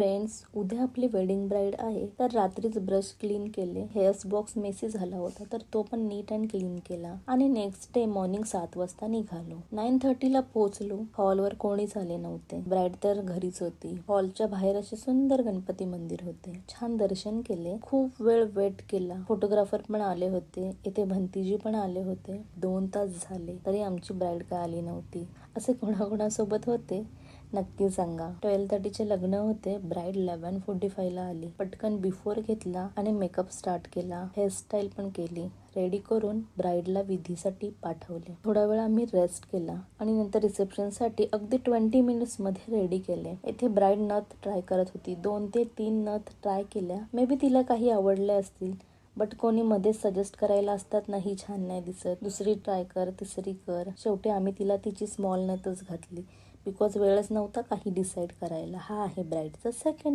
Friends, उद्या आपली wedding bride आहे, तर रात्रीच ब्रश क्लीन केले. हेअर्स बॉक्स मेसी झाला होता, तर तो पण नीट अँड क्लीन केला आणि नेक्स्ट डे मॉर्निंग 7 वाजता निघालो. 9:30 ला पोहोचलो. हॉलवर कोणीच आले नव्हते. ब्राईड तर घरीच होती. हॉलच्या बाहेर असे सुंदर गणपती मंदिर होते. छान दर्शन केले. खूप वेळ वेट केला. फोटोग्राफर पण आले होते. इथे भंतीजी पण आले होते. 2 तास झाले तरी आमची ब्राईड काय आली नव्हती. असे कोणाकोणासोबत होते नक्की सांगा. 12:30 लग्न होते. ब्राईड 11:45 ला आली. पटकन बिफोर घेतला आणि मेकअप स्टार्ट केला. हेअरस्टाईल पण केली. रेडी करून ब्राईडला विधीसाठी पाठवले. थोडा वेळ आम्ही रेस्ट केला आणि नंतर रिसेप्शनसाठी अगदी 20 मिनिट्स मध्ये रेडी केले. इथे ब्राईड नथ ट्राय करत होती. 2 ते 3 नथ ट्राय केल्या. मे बी तिला काही आवडले असतील, बट कोणी मध्ये सजेस्ट करायला असतात ना, ही छान नाही दिसत, दुसरी ट्राय कर, तिसरी कर. शेवटी आम्ही तिला तिची स्मॉल नथच घातली. बिकॉज वेळच नव्हता काही डिसाईड करायला. हा आहे ब्राईडचा सेकंड